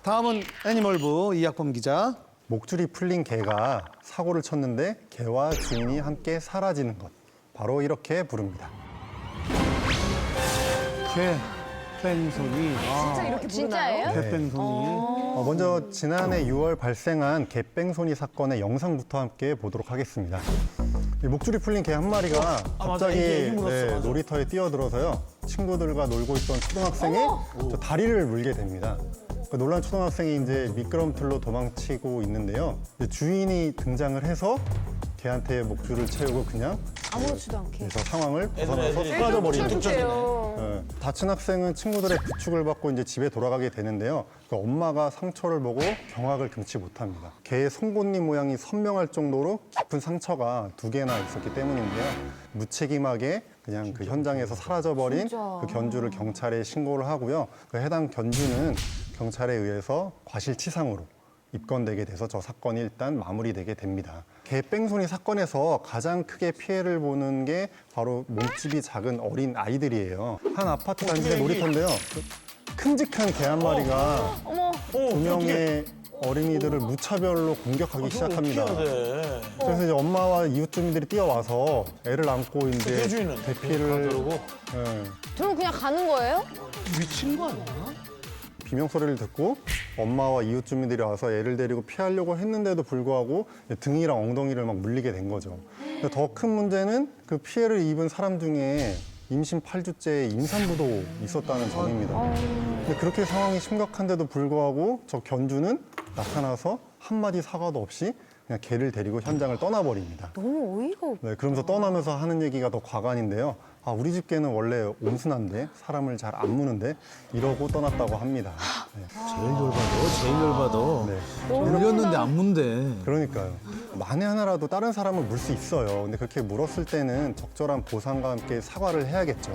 다음은 애니멀부 이학범 기자. 목줄이 풀린 개가 사고를 쳤는데 개와 주인이 함께 사라지는 것. 바로 이렇게 부릅니다. 개뺑소니. 진짜 이렇게 진짜예요? 개뺑소니. 먼저 지난해 6월 발생한 개뺑소니 사건의 영상부터 함께 보도록 하겠습니다. 이 목줄이 풀린 개 한 마리가 갑자기 놀이터에 뛰어들어서요. 친구들과 놀고 있던 초등학생이 저 다리를 물게 됩니다. 그 놀란 초등학생이 이제 미끄럼틀로 도망치고 있는데요. 이제 주인이 등장을 해서 개한테 목줄을 채우고 그냥 아무렇지도 않게. 그래서 상황을 벗어나서 사라져 버리는 거죠. 네. 다친 학생은 친구들의 부축을 받고 이제 집에 돌아가게 되는데요. 그 엄마가 상처를 보고 경악을 금치 못합니다. 개의 송곳니 모양이 선명할 정도로 깊은 상처가 2개나 있었기 때문인데요. 무책임하게 그냥 그 현장에서 사라져버린 그 견주를 경찰에 신고를 하고요. 그 해당 견주는 경찰에 의해서 과실치상으로 입건되게 돼서 저 사건이 일단 마무리되게 됩니다. 개뺑소니 사건에서 가장 크게 피해를 보는 게 바로 몸집이 작은 어린 아이들이에요. 한 아파트 단지의 놀이터인데요. 큼직한 개 한 마리가 2명의 어린이들을 무차별로 공격하기 시작합니다. 그래서 이제 엄마와 이웃 주민들이 뛰어와서 애를 안고 이제 대피를 저는 그냥 가는 거예요? 미친 거 아니야? 비명 소리를 듣고 엄마와 이웃 주민들이 와서 애를 데리고 피하려고 했는데도 불구하고 등이랑 엉덩이를 막 물리게 된 거죠. 더 큰 문제는 그 피해를 입은 사람 중에 임신 8주째의 임산부도 있었다는 점입니다. 근데 그렇게 상황이 심각한데도 불구하고 저 견주는 나타나서 한마디 사과도 없이 그냥 개를 데리고 현장을 떠나버립니다. 너무 어이가 없. 네, 그러면서 떠나면서 하는 얘기가 더 과관인데요. 아, 우리 집 개는 원래 온순한데 사람을 잘 안 무는데 이러고 떠났다고 합니다. 네. 제일 열받아. 네. 물렸는데 안 문대. 그러니까요. 만에 하나라도 다른 사람을 물 수 있어요. 근데 그렇게 물었을 때는 적절한 보상과 함께 사과를 해야겠죠.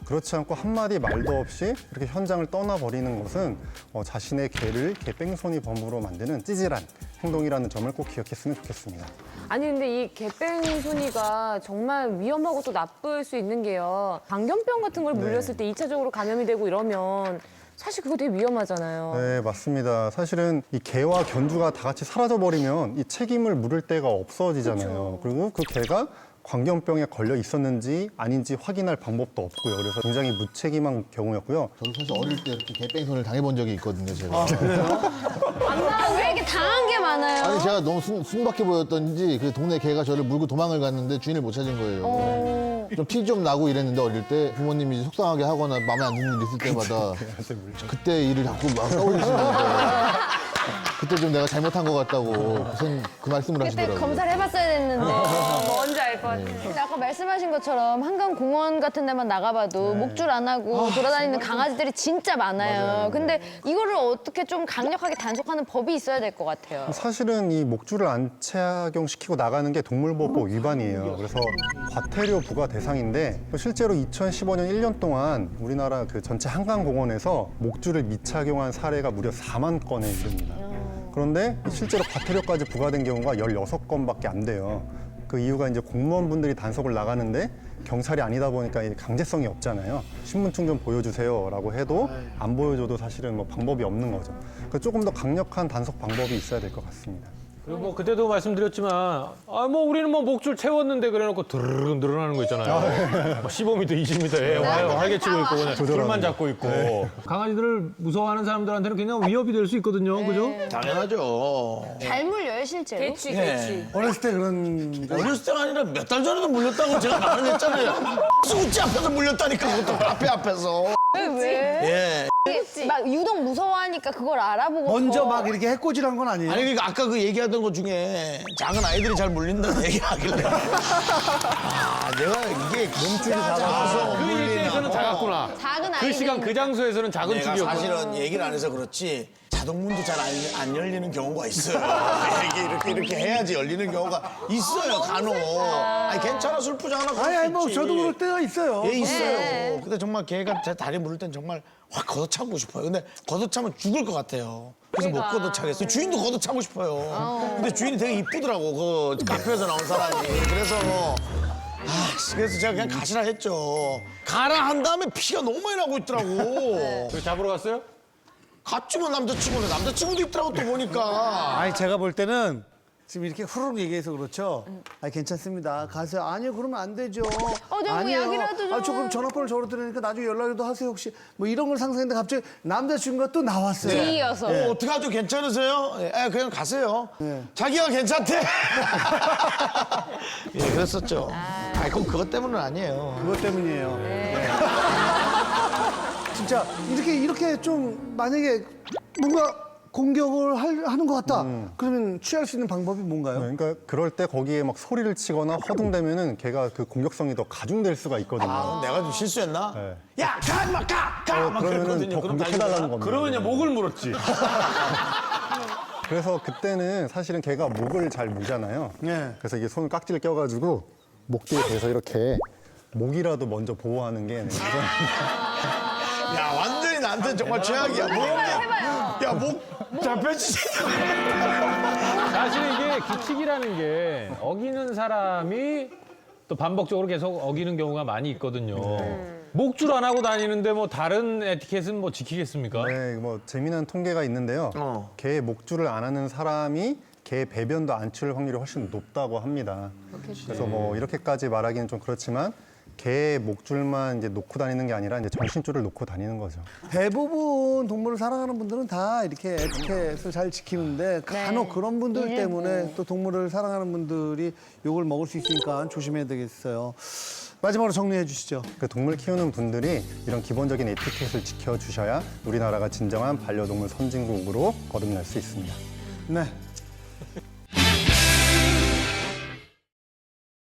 그렇지 않고 한마디 말도 없이 이렇게 현장을 떠나버리는 것은 자신의 개를 개뺑소니 범으로 만드는 찌질한 행동이라는 점을 꼭 기억했으면 좋겠습니다. 아니 근데 이 개뺑소니가 정말 위험하고 또 나쁠 수 있는 게요. 광견병 같은 걸 물렸을 때 2차적으로 감염이 되고 이러면 사실 그거 되게 위험하잖아요. 네, 맞습니다. 사실은 이 개와 견주가 다 같이 사라져버리면 이 책임을 물을 데가 없어지잖아요. 그리고 그 개가 광견병에 걸려 있었는지 아닌지 확인할 방법도 없고요. 그래서 굉장히 무책임한 경우였고요. 저도 사실 어릴 때 이렇게 개뺑손을 당해본 적이 있거든요, 제가. 왜 이렇게 당한 게 많아요? 아니, 제가 너무 순박해 보였던지 그 동네 개가 저를 물고 도망을 갔는데 주인을 못 찾은 거예요. 좀 티 좀 나고 이랬는데 어릴 때 부모님이 이제 속상하게 하거나 마음에 안 드는 일 있을 때마다 그때 일을 자꾸 막 떠올리시는데 그때 좀 내가 잘못한 것 같다고 그 말씀을 그때 하시더라고요. 검사를 해봤어야 됐는데 뭔지 알 것 같아요. 근데 아까 말씀하신 것처럼 한강공원 같은 데만 나가봐도 목줄 안 하고 돌아다니는 강아지들이 진짜 많아요. 근데 이거를 어떻게 좀 강력하게 단속하는 법이 있어야 될 것 같아요. 사실은 이 목줄을 안 착용시키고 나가는 게 동물보호법 위반이에요. 그래서 과태료 부과 대상인데 실제로 2015년 1년 동안 우리나라 그 전체 한강공원에서 목줄을 미착용한 사례가 무려 4만 건에 이릅니다. 그런데 실제로 과태료까지 부과된 경우가 16건밖에 안 돼요. 그 이유가 이제 공무원분들이 단속을 나가는데 경찰이 아니다 보니까 강제성이 없잖아요. 신분증 좀 보여주세요라고 해도 안 보여줘도 사실은 뭐 방법이 없는 거죠. 그러니까 조금 더 강력한 단속 방법이 있어야 될 것 같습니다. 그리고 뭐 그때도 말씀드렸지만 우리는 뭐 목줄 채웠는데 그래놓고 드르륵 늘어나는 거 있잖아요. 15m, 20m에 활개치고 있고 그냥 줄만 잡고 있고. 강아지들을 무서워하는 사람들한테는 그냥 위협이 될 수 있거든요, 그죠? 당연하죠. 잘 물려요 실제로? 개치, 네. 개치. 어렸을 때 그런 어렸을 때가 아니라 몇 달 전에도 물렸다고 제가 말을 했잖아요. 수구찌 앞에서 물렸다니까, 그것도 앞에서. 왜? 예. 막 유독 무서워하니까 그걸 알아보고 먼저 막 이렇게 해코지한 건 아니에요? 아니, 그러니까 아까 그 얘기하던 것 중에 작은 아이들이 잘 물린다는 얘기하길래. 내가 이게 몸줄이 작아서 그 일대에서는 작았구나. 작은 그 시간 그 장소에서는 작은 내가 축이었구나. 사실은 얘기를 안 해서 그렇지 자동문도 잘 안 열리는 경우가 있어요. 이게 이렇게 해야지 열리는 경우가 있어요, 간혹. 아니, 괜찮아, 슬프잖아. 그럴 수 아니 뭐 있지. 저도 그럴 때가 있어요. 예, 있어요. 근데 정말 걔가 제 다리 물을 땐 정말 확 걷어차고 싶어요. 근데 걷어차면 죽을 것 같아요. 그래서 못 걷어차겠어요. 주인도 걷어차고 싶어요. 근데 주인이 되게 이쁘더라고, 그 카페에서 나온 사람이. 그래서 그래서 제가 그냥 가시라 했죠. 가라 한 다음에 피가 너무 많이 나고 있더라고. 그 잡으러 갔어요? 같지만 남자친구는 남자친구도 있더라고 또 보니까. 아니 제가 볼 때는 지금 이렇게 후루룩 얘기해서 그렇죠. 아니 괜찮습니다. 가세요. 아니요 그러면 안 되죠. 좀 이야기라도 좀. 아 조금 전화번호 적어 드리니까 나중에 연락도 하세요 혹시 뭐 이런 걸 상상했는데 갑자기 남자친구가 또 나왔어요. 뒤이어서. 어떡하죠? 괜찮으세요? 예, 그냥 가세요. 자기가 괜찮대. 예, 그랬었죠. 아, 그럼 그것 때문은 아니에요. 그것 때문이에요. 네. 진짜 이렇게 좀 만약에 뭔가 공격을 하는 것 같다. 그러면 취할 수 있는 방법이 뭔가요? 그러니까 그럴 때 거기에 막 소리를 치거나 허둥대면은 걔가 그 공격성이 더 가중될 수가 있거든요. 아, 내가 좀 실수했나? 네. 야, 가! 막 가! 막 그러면은 그랬거든요. 더 그럼 공격해달라는 겁니다. 그러면 이제 목을 물었지. 그래서 그때는 사실은 걔가 목을 잘 무잖아요. 네. 그래서 이게 손을 깍지를 껴가지고 목 뒤에 대서 이렇게 목이라도 먼저 보호하는 게 야, 완전히 나한테 정말 최악이야. 목. 야, 목 잡혀지. 사실 이게 규칙이라는 게 어기는 사람이 또 반복적으로 계속 어기는 경우가 많이 있거든요. 목줄 안 하고 다니는데 뭐 다른 에티켓은 뭐 지키겠습니까? 네, 뭐 재미난 통계가 있는데요. 개 목줄을 안 하는 사람이 개 배변도 안 치울 확률이 훨씬 높다고 합니다. 그래서 뭐 이렇게까지 말하기는 좀 그렇지만 개 목줄만 이제 놓고 다니는 게 아니라 이제 정신줄을 놓고 다니는 거죠. 대부분 동물을 사랑하는 분들은 다 이렇게 에티켓을 잘 지키는데 간혹 그런 분들 때문에 또 동물을 사랑하는 분들이 욕을 먹을 수 있으니까 조심해야 되겠어요. 마지막으로 정리해 주시죠. 그 동물 키우는 분들이 이런 기본적인 에티켓을 지켜주셔야 우리나라가 진정한 반려동물 선진국으로 거듭날 수 있습니다. 네.